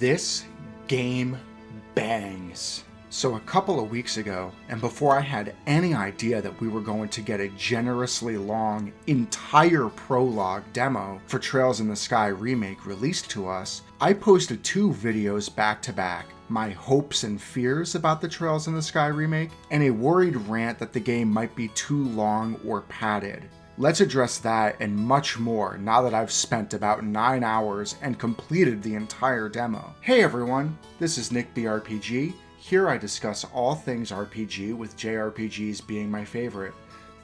This game bangs. So a couple of weeks ago, and before I had any idea that we were going to get a generously long entire prologue demo for Trails in the Sky Remake released to us, I posted two videos back to back, my hopes and fears about the Trails in the Sky Remake, and a worried rant that the game might be too long or padded. Let's address that and much more now that I've spent about 9 hours and completed the entire demo. Hey everyone, this is Nick the RPG. Here I discuss all things RPG, with JRPGs being my favorite.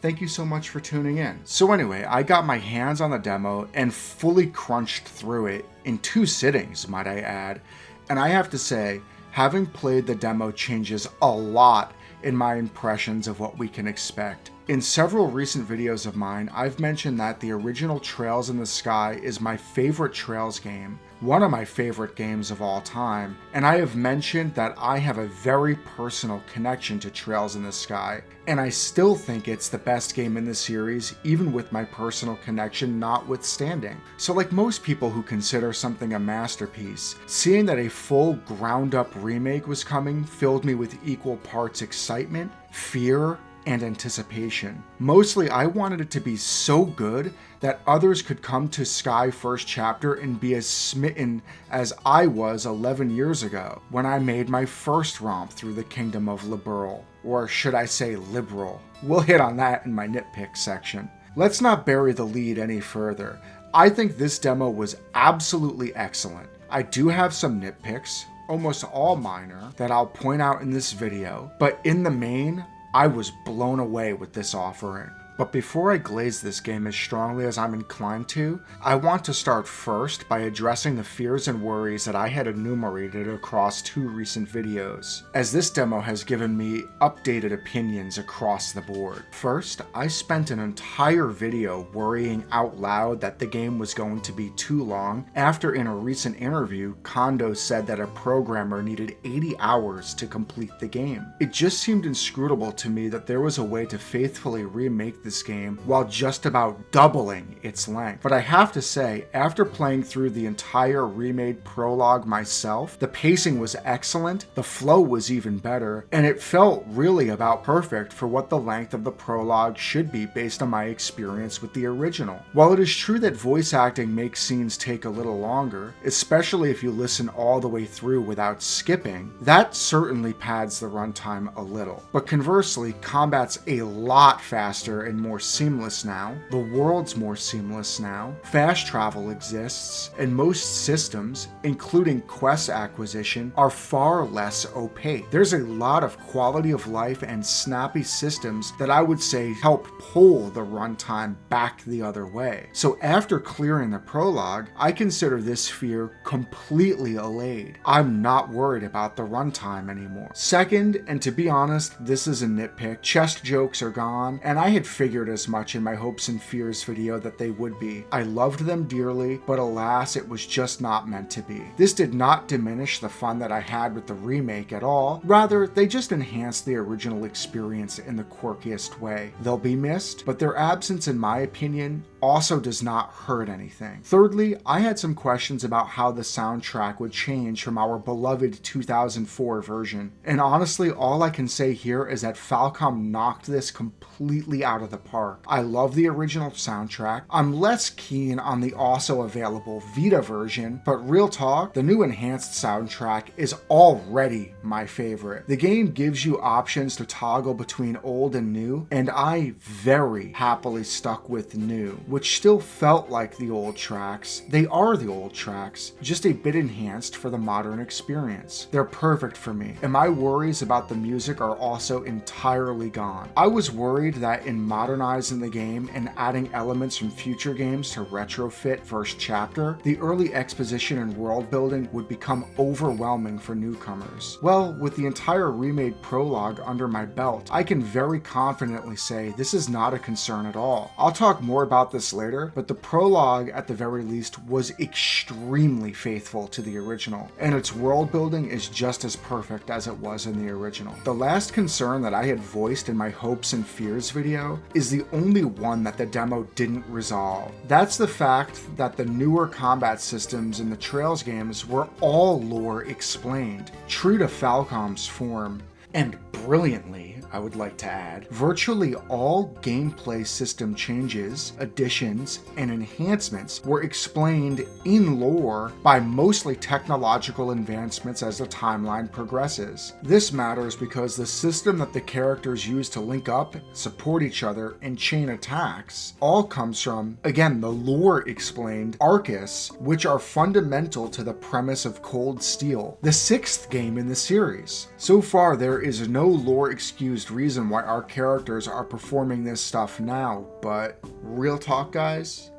Thank you so much for tuning in. So anyway, I got my hands on the demo and fully crunched through it in 2 sittings, might I add. And I have to say, having played the demo changes a lot in my impressions of what we can expect. In several recent videos of mine, I've mentioned that the original Trails in the Sky is my favorite Trails game, one of my favorite games of all time, and I have mentioned that I have a very personal connection to Trails in the Sky, and I still think it's the best game in the series, even with my personal connection notwithstanding. So like most people who consider something a masterpiece, seeing that a full ground-up remake was coming filled me with equal parts excitement, fear, and anticipation. Mostly, I wanted it to be so good that others could come to Sky First Chapter and be as smitten as I was 11 years ago when I made my first romp through the kingdom of Liberal, or should I say liberal. We'll hit on that in my nitpick section. Let's not bury the lead any further. I think this demo was absolutely excellent. I do have some nitpicks, almost all minor, that I'll point out in this video, but in the main, I was blown away with this offering. But before I glaze this game as strongly as I'm inclined to, I want to start first by addressing the fears and worries that I had enumerated across 2 recent videos, as this demo has given me updated opinions across the board. First, I spent an entire video worrying out loud that the game was going to be too long after in a recent interview, Kondo said that a programmer needed 80 hours to complete the game. It just seemed inscrutable to me that there was a way to faithfully remake this game while just about doubling its length. But I have to say, after playing through the entire remade prologue myself, the pacing was excellent, the flow was even better, and it felt really about perfect for what the length of the prologue should be based on my experience with the original. While it is true that voice acting makes scenes take a little longer, especially if you listen all the way through without skipping, that certainly pads the runtime a little. But conversely, combat's a lot faster and more seamless now, the world's more seamless now, fast travel exists, and most systems, including quest acquisition, are far less opaque. There's a lot of quality of life and snappy systems that I would say help pull the runtime back the other way. So after clearing the prologue, I consider this fear completely allayed. I'm not worried about the runtime anymore. Second, and to be honest, this is a nitpick, chest jokes are gone, and I had figured as much in my hopes and fears video that they would be. I loved them dearly, but alas, it was just not meant to be. This did not diminish the fun that I had with the remake at all. Rather, they just enhanced the original experience in the quirkiest way. They'll be missed, but their absence, in my opinion, also does not hurt anything. Thirdly, I had some questions about how the soundtrack would change from our beloved 2004 version. And honestly, all I can say here is that Falcom knocked this completely out of the park. I love the original soundtrack. I'm less keen on the also available Vita version, but real talk, the new enhanced soundtrack is already my favorite. The game gives you options to toggle between old and new, and I very happily stuck with new, which still felt like the old tracks. They are the old tracks, just a bit enhanced for the modern experience. They're perfect for me, and my worries about the music are also entirely gone. I was worried that in modernizing the game and adding elements from future games to retrofit First Chapter, the early exposition and world building would become overwhelming for newcomers. Well, with the entire remade prologue under my belt, I can very confidently say this is not a concern at all. I'll talk more about this this later, but the prologue at the very least was extremely faithful to the original, and its world building is just as perfect as it was in the original. The last concern that I had voiced in my hopes and fears video is the only one that the demo didn't resolve. That's the fact that the newer combat systems in the Trails games were all lore explained, true to Falcom's form. And brilliantly, I would like to add, virtually all gameplay system changes, additions, and enhancements were explained in lore by mostly technological advancements as the timeline progresses. This matters because the system that the characters use to link up, support each other, and chain attacks all comes from, again, the lore explained Arcus, which are fundamental to the premise of Cold Steel, the 6th game in the series. So far, there is no lore excused reason why our characters are performing this stuff now, but real talk, guys,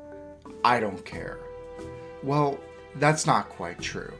I don't care. Well, that's not quite true.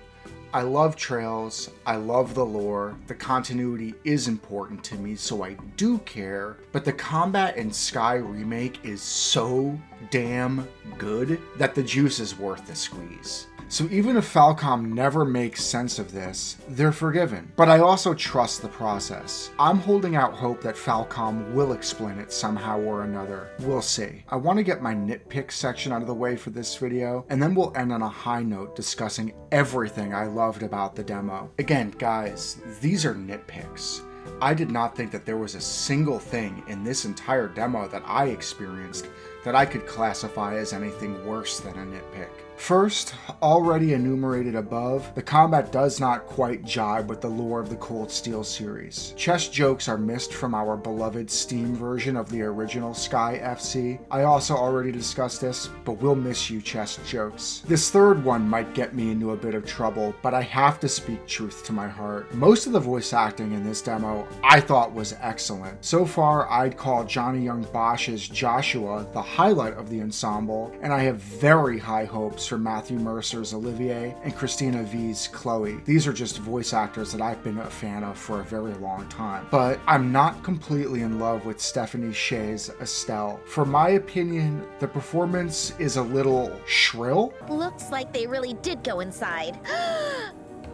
I love Trails, I love the lore, the continuity is important to me, so I do care, but the combat in Sky Remake is so damn good that the juice is worth the squeeze. So even if Falcom never makes sense of this, they're forgiven. But I also trust the process. I'm holding out hope that Falcom will explain it somehow or another. We'll see. I want to get my nitpicks section out of the way for this video, and then we'll end on a high note discussing everything I loved about the demo. Again, guys, these are nitpicks. I did not think that there was a single thing in this entire demo that I experienced that I could classify as anything worse than a nitpick. First, already enumerated above, the combat does not quite jibe with the lore of the Cold Steel series. Chest jokes are missed from our beloved Steam version of the original Sky FC. I also already discussed this, but we'll miss you, chest jokes. This third one might get me into a bit of trouble, but I have to speak truth to my heart. Most of the voice acting in this demo I thought was excellent. So far, I'd call Johnny Young Bosch's Joshua the highlight of the ensemble, and I have very high hopes for Matthew Mercer's Olivier and Christina V's Chloe. These are just voice actors that I've been a fan of for a very long time. But I'm not completely in love with Stephanie Shea's Estelle. For my opinion, the performance is a little shrill. Looks like they really did go inside.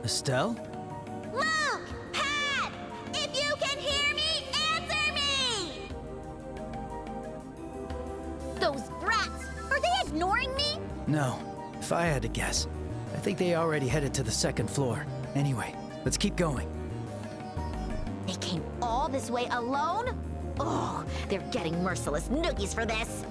Estelle? Look! Pat! If you can hear me, answer me! Those brats! Are they ignoring me? No. If I had to guess, I think they already headed to the 2nd floor. Anyway, let's keep going. They came all this way alone? Oh, they're getting merciless noogies for this.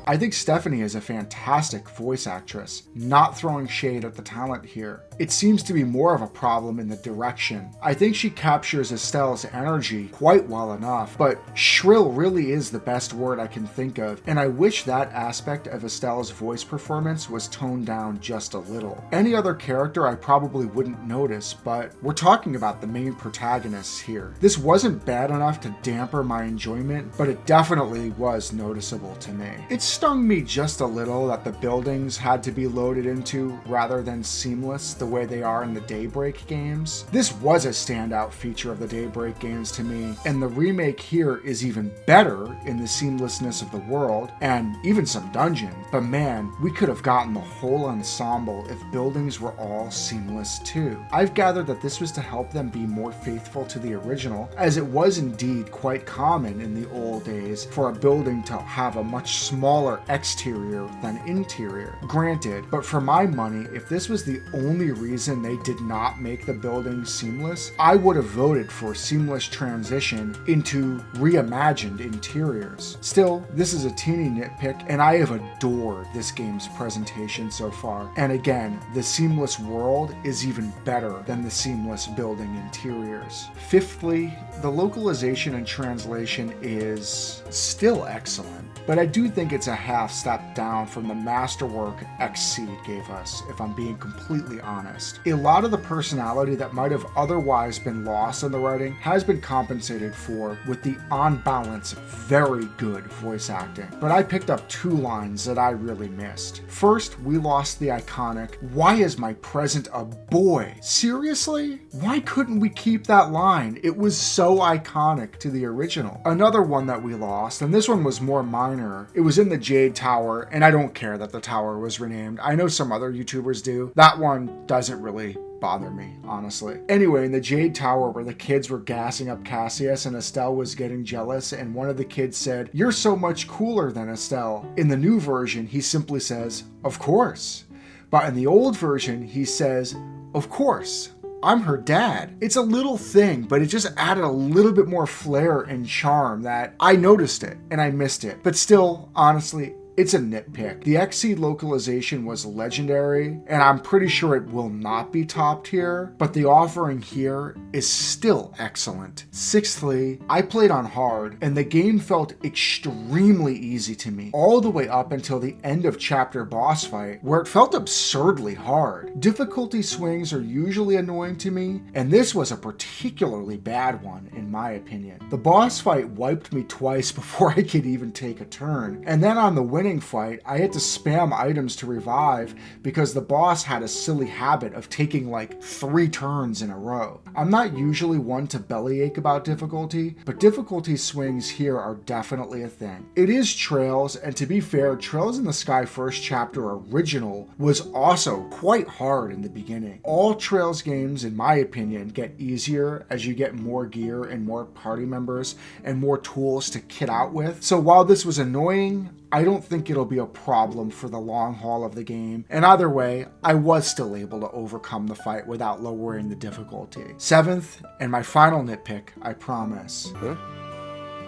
I think Stephanie is a fantastic voice actress, not throwing shade at the talent here. It seems to be more of a problem in the direction. I think she captures Estelle's energy quite well enough, but shrill really is the best word I can think of, and I wish that aspect of Estelle's voice performance was toned down just a little. Any other character I probably wouldn't notice, but we're talking about the main protagonists here. This wasn't bad enough to damper my enjoyment, but it definitely was noticeable to me. It stung me just a little that the buildings had to be loaded into rather than seamless the way they are in the Daybreak games. This was a standout feature of the Daybreak games to me, and the remake here is even better in the seamlessness of the world and even some dungeons. But man, we could have gotten the whole ensemble if buildings were all seamless too. I've gathered that this was to help them be more faithful to the original, as it was indeed quite common in the old days for a building to have a much smaller exterior than interior. Granted, but for my money, if this was the only reason they did not make the building seamless, I would have voted for seamless transition into reimagined interiors. Still, this is a teeny nitpick, and I have adored this game's presentation so far. And again, the seamless world is even better than the seamless building interiors. Fifthly, the localization and translation is still excellent, but I do think it's a half step down from the masterwork Xseed gave us, if I'm being completely honest. honest. A lot of the personality that might have otherwise been lost in the writing has been compensated for with the on balance very good voice acting. But I picked up 2 lines that I really missed. First, we lost the iconic, "Why is my present a boy?" Seriously? Why couldn't we keep that line? It was so iconic to the original. Another one that we lost, and this one was more minor, it was in the Jade Tower, and I don't care that the tower was renamed. I know some other YouTubers do. That one doesn't really bother me, honestly. Anyway, in the Jade Tower where the kids were gassing up Cassius and Estelle was getting jealous and one of the kids said, "You're so much cooler than Estelle." In the new version, he simply says, "Of course." But in the old version, he says, "Of course, I'm her dad." It's a little thing, but it just added a little bit more flair and charm that I noticed it and I missed it. But still, honestly, it's a nitpick. The Xseed localization was legendary, and I'm pretty sure it will not be topped here, but the offering here is still excellent. Sixthly, I played on hard, and the game felt extremely easy to me, all the way up until the end of chapter boss fight, where it felt absurdly hard. Difficulty swings are usually annoying to me, and this was a particularly bad one, in my opinion. The boss fight wiped me twice before I could even take a turn, and then on the winning fight, I had to spam items to revive because the boss had a silly habit of taking like 3 turns in a row. I'm not usually one to bellyache about difficulty, but difficulty swings here are definitely a thing. It is Trails, and to be fair, Trails in the Sky First Chapter original was also quite hard in the beginning. All Trails games, in my opinion, get easier as you get more gear and more party members and more tools to kit out with. So while this was annoying, I don't think it'll be a problem for the long haul of the game, and either way, I was still able to overcome the fight without lowering the difficulty. 7th, and my final nitpick, I promise. Huh?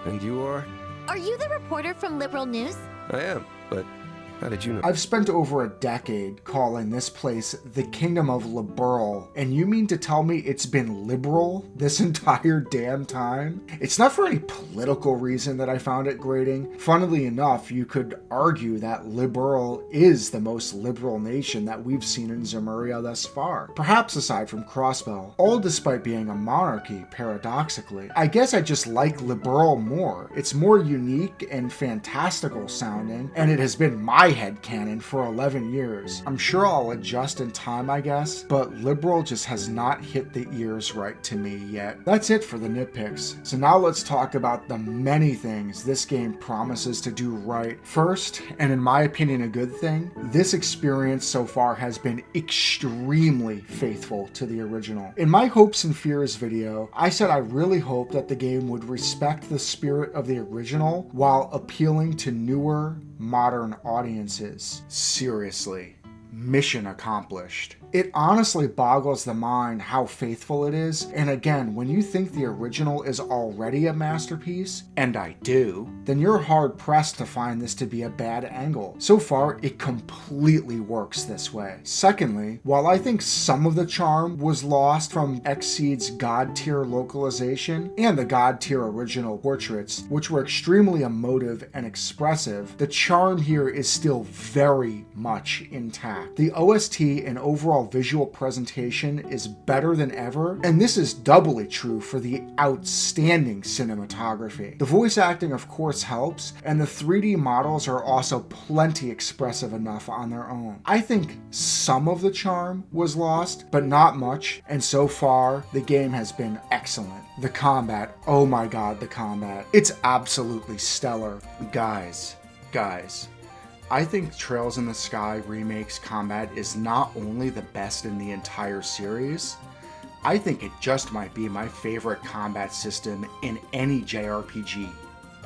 And you are? Are you the reporter from Liberal News? I am, but how did you know? I've spent over a decade calling this place the Kingdom of Liberal, and you mean to tell me it's been liberal this entire damn time? It's not for any political reason that I found it grating. Funnily enough, you could argue that Liberal is the most liberal nation that we've seen in Zemuria thus far, perhaps aside from Crossbell, all despite being a monarchy, paradoxically. I guess I just like Liberal more. It's more unique and fantastical sounding, and it has been my headcanon for 11 years. I'm sure I'll adjust in time, I guess, but liberal just has not hit the ears right to me yet. That's it for the nitpicks. So now let's talk about the many things this game promises to do right. First, and in my opinion a good thing, this experience so far has been extremely faithful to the original. In my hopes and fears video, I said I really hope that the game would respect the spirit of the original while appealing to newer, modern audiences. Seriously, mission accomplished. It honestly boggles the mind how faithful it is, and again, when you think the original is already a masterpiece, and I do, then you're hard pressed to find this to be a bad angle. So far, it completely works this way. Secondly, while I think some of the charm was lost from Xseed's God tier localization and the God tier original portraits, which were extremely emotive and expressive, the charm here is still very much intact. The OST and overall visual presentation is better than ever, and this is doubly true for the outstanding cinematography. The voice acting of course helps, and the 3D models are also plenty expressive enough on their own. I think some of the charm was lost, but not much, and so far the game has been excellent. The combat, oh my god, the combat. It's absolutely stellar. Guys, I think Trails in the Sky Remake's combat is not only the best in the entire series, I think it just might be my favorite combat system in any JRPG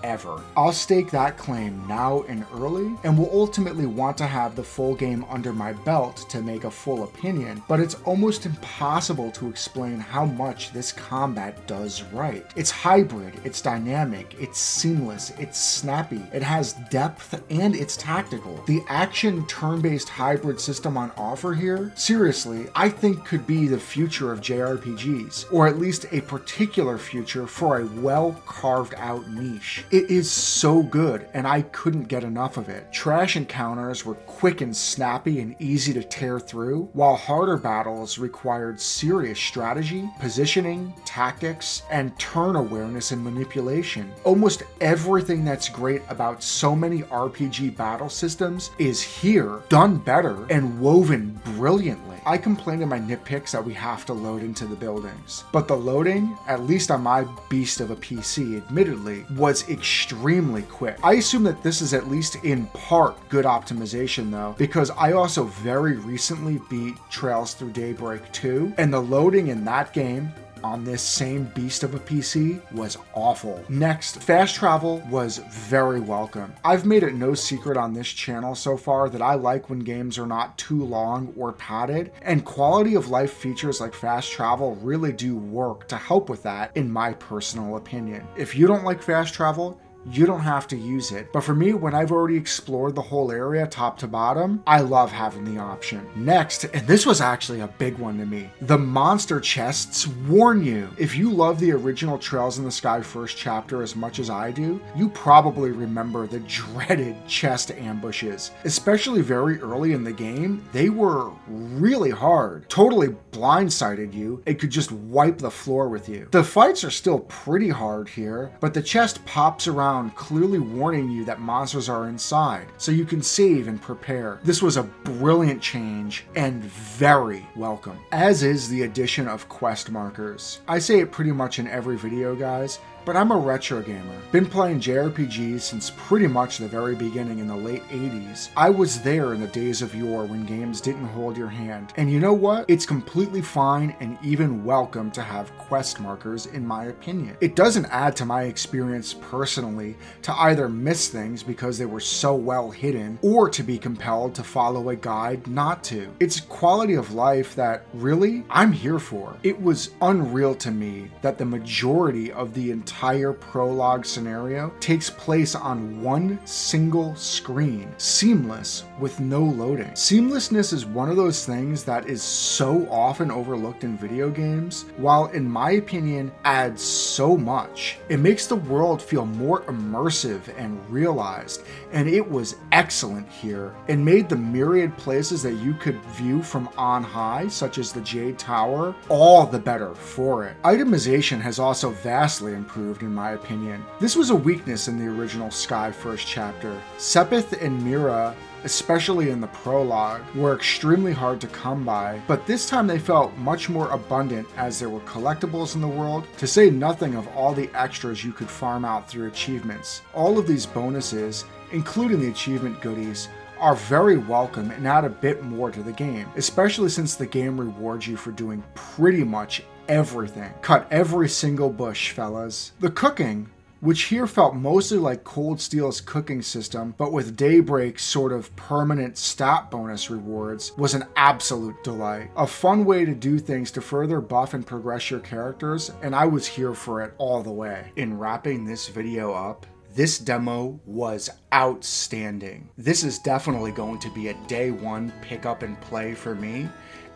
ever. I'll stake that claim now and early, and will ultimately want to have the full game under my belt to make a full opinion, but it's almost impossible to explain how much this combat does right. It's hybrid, it's dynamic, it's seamless, it's snappy, it has depth, and it's tactical. The action turn-based hybrid system on offer here, seriously, I think could be the future of JRPGs, or at least a particular future for a well-carved out niche. It is so good, and I couldn't get enough of it. Trash encounters were quick and snappy and easy to tear through, while harder battles required serious strategy, positioning, tactics, and turn awareness and manipulation. Almost everything that's great about so many RPG battle systems is here, done better, and woven brilliantly. I complained in my nitpicks that we have to load into the buildings, but the loading, at least on my beast of a PC, admittedly, was extremely quick. I assume that this is at least in part good optimization though, because I also very recently beat Trails Through Daybreak 2, and the loading in that game on this same beast of a PC was awful. Next, fast travel was very welcome. I've made it no secret on this channel so far that I like when games are not too long or padded, and quality of life features like fast travel really do work to help with that, in my personal opinion. If you don't like fast travel, you don't have to use it. But for me, when I've already explored the whole area top to bottom, I love having the option. Next, and this was actually a big one to me, the monster chests warn you. If you love the original Trails in the Sky first chapter as much as I do, you probably remember the dreaded chest ambushes. Especially very early in the game, they were really hard, totally blindsided you, and could just wipe the floor with you. The fights are still pretty hard here, but the chest pops around clearly warning you that monsters are inside, so you can save and prepare. This was a brilliant change and very welcome, as is the addition of quest markers. I say it pretty much in every video, guys, but I'm a retro gamer. Been playing JRPGs since pretty much the very beginning in the late 80s. I was there in the days of yore when games didn't hold your hand. And you know what? It's completely fine and even welcome to have quest markers, in my opinion. It doesn't add to my experience personally to either miss things because they were so well hidden, or to be compelled to follow a guide not to. It's quality of life that, really, I'm here for. It was unreal to me that the majority of the entire prologue scenario takes place on one single screen, seamless with no loading. Seamlessness is one of those things that is so often overlooked in video games, while in my opinion adds so much. It makes the world feel more immersive and realized, and it was excellent here, and made the myriad places that you could view from on high, such as the Jade Tower, all the better for it. Itemization has also vastly improved, in my opinion. This was a weakness in the original Sky first chapter. Sepith and Mira, especially in the prologue, were extremely hard to come by, but this time they felt much more abundant as there were collectibles in the world, to say nothing of all the extras you could farm out through achievements. All of these bonuses, including the achievement goodies, are very welcome and add a bit more to the game, especially since the game rewards you for doing pretty much everything. Cut every single bush, fellas. The cooking, which here felt mostly like Cold Steel's cooking system, but with Daybreak's sort of permanent stat bonus rewards, was an absolute delight. A fun way to do things to further buff and progress your characters, and I was here for it all the way. In wrapping this video up, this demo was outstanding. This is definitely going to be a day one pick up and play for me,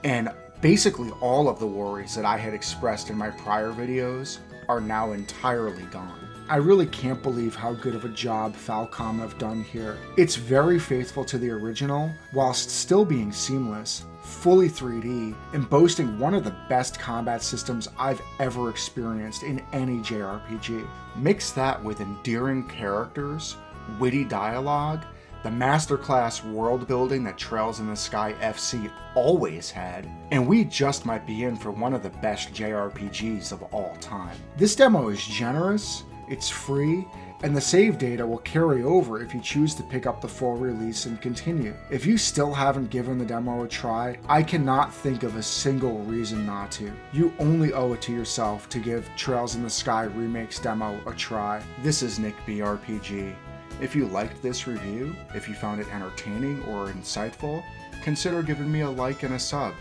and basically all of the worries that I had expressed in my prior videos are now entirely gone. I really can't believe how good of a job Falcom have done here. It's very faithful to the original, whilst still being seamless, fully 3D, and boasting one of the best combat systems I've ever experienced in any JRPG. Mix that with endearing characters, witty dialogue, the masterclass world building that Trails in the Sky FC always had, and we just might be in for one of the best JRPGs of all time. This demo is generous, it's free, and the save data will carry over if you choose to pick up the full release and continue. If you still haven't given the demo a try, I cannot think of a single reason not to. You only owe it to yourself to give Trails in the Sky Remake's demo a try. This is Nick BRPG. If you liked this review, if you found it entertaining or insightful, consider giving me a like and a sub.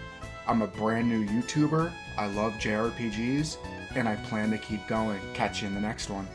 I'm a brand new YouTuber, I love JRPGs, and I plan to keep going. Catch you in the next one.